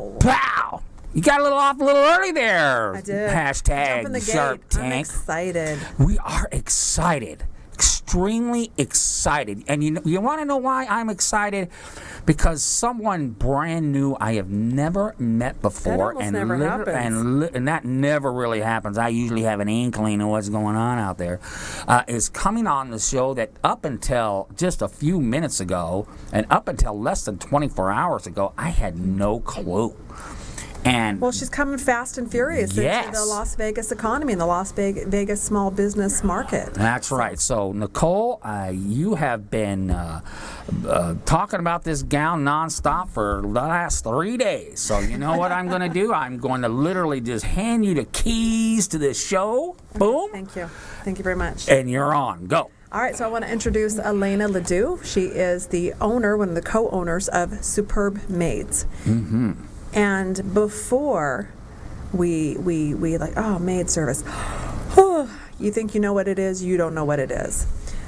Pow! Pow! You got a little early there. I did. Hashtag Jump in the Shark gate. I'm Tank. excited. We are excited. Extremely excited. And you want to know why I'm excited? Because someone brand new I have never met before. That almost never happens. And that never really happens. I usually have an inkling of what's going on out there. Is coming on the show that up until just a few minutes ago and up until less than 24 hours ago, I had no clue. And Well, she's coming fast and furious into Yes. the Las Vegas economy and the Las Vegas small business market. That's right. So, Nicole, you have been talking about this gal nonstop for the last 3 days. So, you know what I'm going to do? I'm going to literally just hand you the keys to this show. Boom. Thank you. Thank you very much. And you're on. Go. All right, so I want to introduce Elena Ledoux. She is the owner, one of the co-owners of Superb Maids. Mm-hmm. And before we like, oh, maid service. You think you know what it is, you don't know what it is.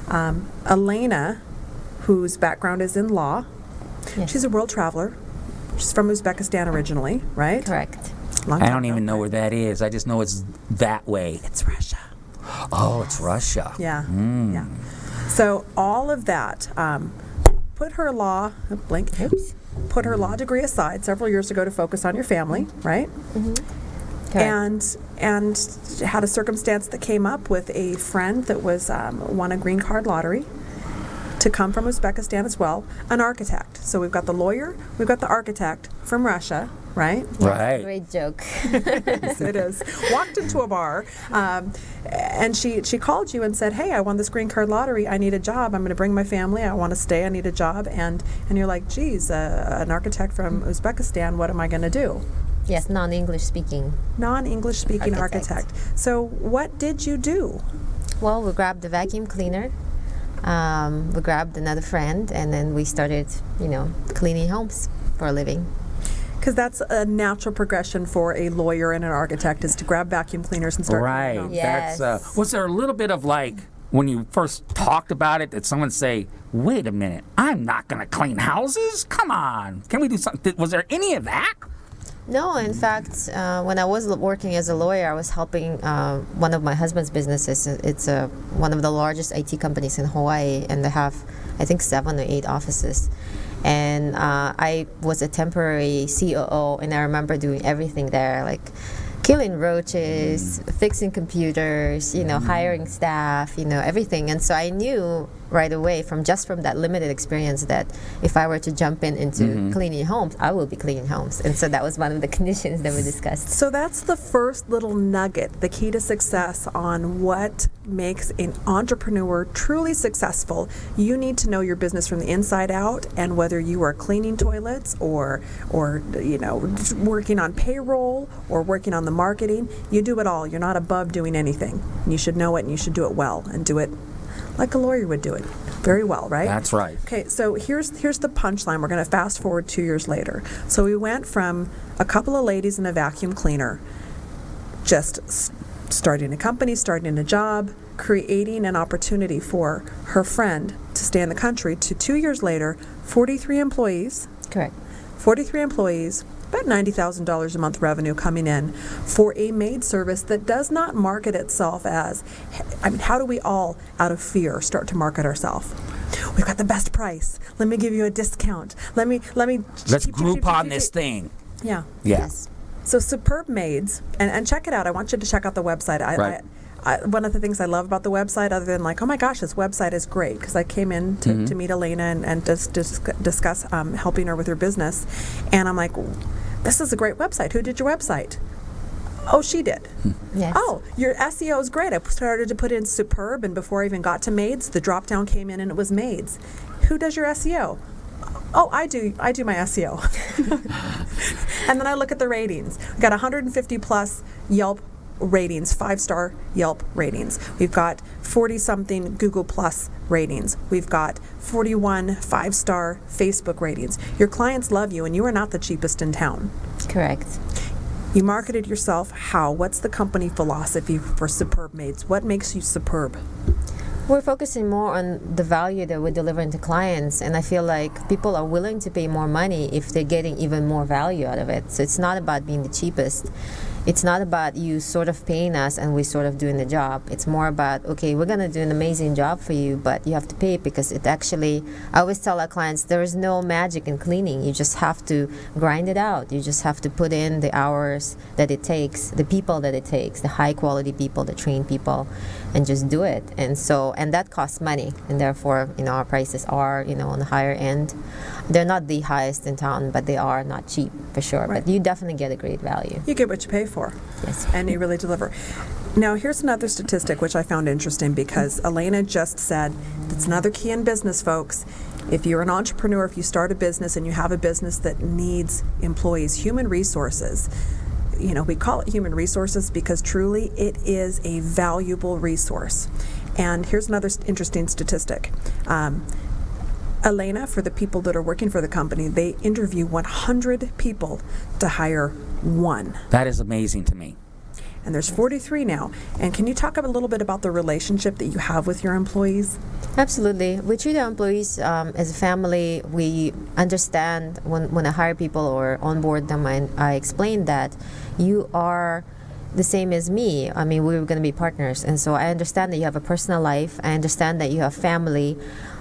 Elena, whose background is in law, Yes. she's a world traveler. She's from Uzbekistan originally, right? Correct. Long I time don't even ago. know where that is. I just know it's that way. It's Russia. Oh, it's Russia. Yeah, yeah. So all of that, put her law degree aside several years ago to focus on your family, right? Correct. And had a circumstance that came up with a friend that was won a green card lottery to come from Uzbekistan as well, an architect. So we've got the lawyer, we've got the architect from Russia, right? Right. Great joke. Yes, it is. Walked into a bar, and she called you and said, "Hey, I won this green card lottery. I need a job. I'm going to bring my family. I want to stay. I need a job." And you're like, "Geez, an architect from Uzbekistan. What am I going to do?" Yes, non-English speaking. Non-English speaking Architect. architect. So what did you do? Well, we grabbed the vacuum cleaner. We grabbed another friend, and then we started, cleaning homes for a living. Because that's a natural progression for a lawyer and an architect is to grab vacuum cleaners and start Right. cleaning homes. Yeah. That's Yes. was there a little bit of like when you first talked about it, did someone say, "Wait a minute, I'm not going to clean houses? Come on, can we do something?" Was there any of that? No, in fact, when I was working as a lawyer, I was helping one of my husband's businesses. It's one of the largest IT companies in Hawaii, and they have, I think, 7 or 8 offices. And I was a temporary COO, and I remember doing everything there, like killing roaches, fixing computers, hiring staff, everything. And so I knew right away from that limited experience that if I were to jump into cleaning homes, I will be cleaning homes. And so that was one of the conditions that we discussed. So that's the first little nugget, the key to success on what makes an entrepreneur truly successful. You need to know your business from the inside out, and whether you are cleaning toilets or working on payroll or working on the marketing, you do it all. You're not above doing anything. You should know it, and you should do it well, and do it like a lawyer would do it very well, right? That's right. Okay, so here's the punchline. We're going to fast forward 2 years later. So we went from a couple of ladies and a vacuum cleaner, just starting a company, starting a job, creating an opportunity for her friend to stay in the country, to 2 years later, 43 employees, Correct. about $90,000 a month revenue coming in for a maid service that does not market itself as, how do we all, out of fear, start to market ourselves? We've got the best price. Let me give you a discount. Let's group on this thing. Yeah. Yeah. Yes. So Superb Maids, and check it out. I want you to check out the website. Right. One of the things I love about the website, other than like, oh my gosh, this website is great, because I came in to meet Elena and just discuss helping her with her business, and I'm like, this is a great website. Who did your website? Oh, she did. Yes. Oh, your SEO is great. I started to put in Superb, and before I even got to Maids, the drop down came in and it was Maids. Who does your SEO? Oh, I do my SEO. And then I look at the ratings. We've got 150 plus Yelp ratings, 5-star Yelp ratings. We've got 40-something Google Plus ratings. We've got 41 5-star Facebook ratings. Your clients love you, and you are not the cheapest in town. Correct. You marketed yourself how? What's the company philosophy for Superb Maids? What makes you superb? We're focusing more on the value that we're delivering to clients, and I feel like people are willing to pay more money if they're getting even more value out of it. So it's not about being the cheapest. It's not about you sort of paying us and we sort of doing the job. It's more about, okay, we're going to do an amazing job for you, but you have to pay because it actually, I always tell our clients, there is no magic in cleaning. You just have to grind it out. You just have to put in the hours that it takes, the people that it takes, the high quality people, the trained people, and just do it. And that costs money. And therefore, our prices are, on the higher end. They're not the highest in town, but they are not cheap for sure. Right. But you definitely get a great value. You get what you pay for. Yes. And you really deliver. Now, here's another statistic which I found interesting because Elena just said it's another key in business, folks. If you're an entrepreneur, if you start a business and you have a business that needs employees, human resources, we call it human resources because truly it is a valuable resource. And here's another interesting statistic. Elena, for the people that are working for the company, they interview 100 people to hire one. That is amazing to me. And there's 43 now. And can you talk a little bit about the relationship that you have with your employees? Absolutely. We treat our employees as a family. We understand when I hire people or onboard them, I explain that you are the same as me. I mean, we're going to be partners. And so I understand that you have a personal life. I understand that you have family.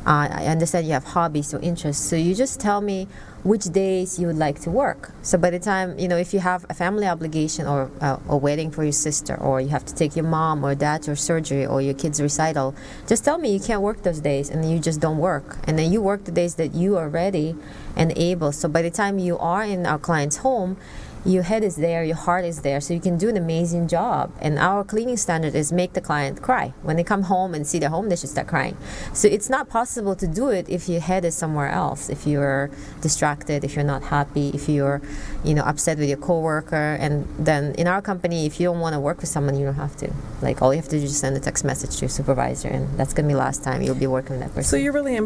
I understand you have hobbies or interests. So you just tell me which days you would like to work. So by the time, if you have a family obligation or a wedding for your sister, or you have to take your mom or dad to surgery or your kid's recital, just tell me you can't work those days and you just don't work. And then you work the days that you are ready and able. So by the time you are in our client's home, your head is there, your heart is there, so you can do an amazing job. And our cleaning standard is make the client cry. When they come home and see their home, they should start crying. So it's not possible to do it if your head is somewhere else, if you're distracted, if you're not happy, if you're, upset with your coworker. And then in our company, if you don't want to work with someone, you don't have to. Like, all you have to do is just send a text message to your supervisor, and that's going to be the last time you'll be working with that person. So you're really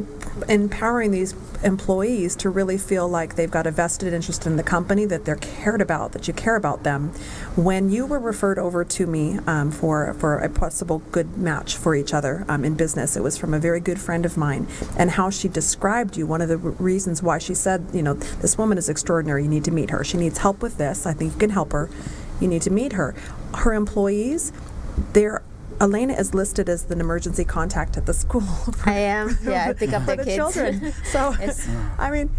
empowering these employees to really feel like they've got a vested interest in the company, that they're cared about, that you care about them. When you were referred over to me for a possible good match for each other in business, it was from a very good friend of mine, and how she described you. One of the reasons why she said, this woman is extraordinary, you need to meet her. She needs help with this. I think you can help her. You need to meet her. Her employees, Elena is listed as an emergency contact at the school. I am. Yeah, I pick up for their the kids. children. So, Yes. I mean,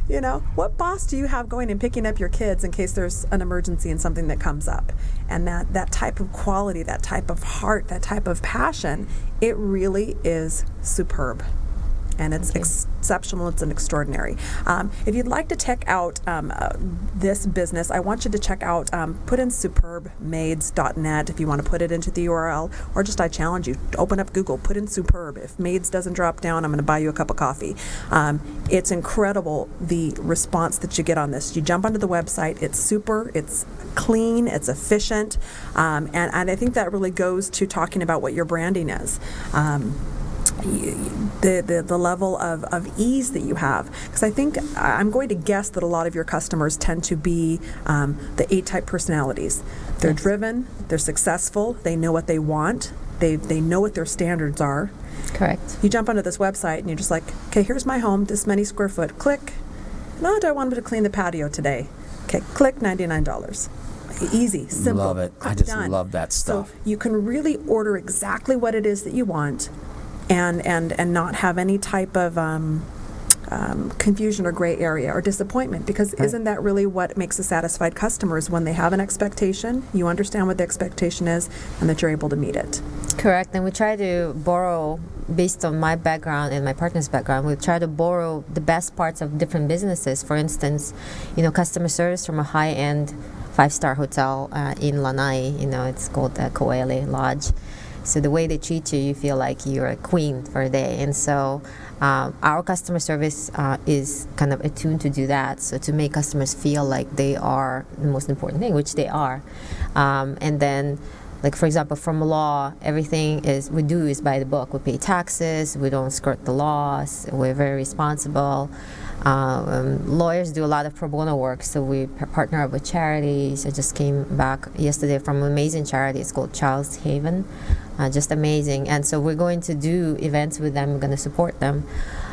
what boss do you have going and picking up your kids in case there's an emergency and something that comes up? And that type of quality, that type of heart, that type of passion, it really is superb. And it's exceptional. It's an extraordinary. If you'd like to check out this business, I want you to check out, put in superbmaids.net if you want to put it into the URL, or just I challenge you, open up Google, put in Superb. If Maids doesn't drop down, I'm going to buy you a cup of coffee. It's incredible the response that you get on this. You jump onto the website, it's super, it's clean, it's efficient, and I think that really goes to talking about what your branding is. The level of ease that you have, because I think I'm going to guess that a lot of your customers tend to be the A-type personalities. They're driven, they're successful, they know what they want, they know what their standards are. Correct. You jump onto this website and you're just like, okay, here's my home, this many square foot, click. No, do I want them to clean the patio today? Okay, click, $99. Easy, simple. Love it. I just done. love that stuff. So you can really order exactly what it is that you want, and not have any type of confusion or gray area or disappointment, because isn't that really what makes a satisfied customer, is when they have an expectation, you understand what the expectation is, and that you're able to meet it. Correct. And we try to borrow, based on my background and my partner's background, we try to borrow the best parts of different businesses. For instance, customer service from a high-end 5-star hotel in Lanai, it's called the Koele Lodge. So the way they treat you, you feel like you're a queen for a day. And so our customer service is kind of attuned to do that. So to make customers feel like they are the most important thing, which they are. And then, like, for example, from law, everything we do is by the book. We pay taxes. We don't skirt the laws. We're very responsible. Lawyers do a lot of pro bono work, so we partner up with charities. I just came back yesterday from an amazing charity. It's called Child's Haven. just amazing. And so we're going to do events with them. We're going to support them.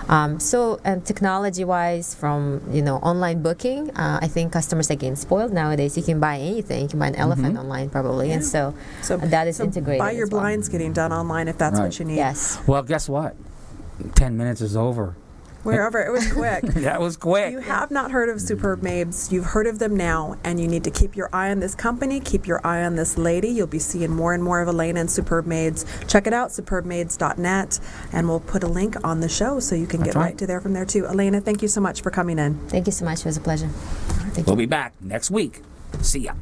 And technology-wise, from online booking, I think customers are getting spoiled nowadays. You can buy anything. You can buy an elephant online probably, and so that is integrated. Buy your as well. blinds getting done online if that's Right. what you need. Yes. Well, guess what? 10 minutes is over. Wherever it was quick. That was quick. You have not heard of Superb Maids. You've heard of them now, and you need to keep your eye on this company, keep your eye on this lady. You'll be seeing more and more of Elena and Superb Maids. Check it out, superbmaids.net, and we'll put a link on the show so you can That's get right. right to there from there too. Elena, thank you so much for coming in. Thank you so much. It was a pleasure. Thank you. We'll be back next week. See ya.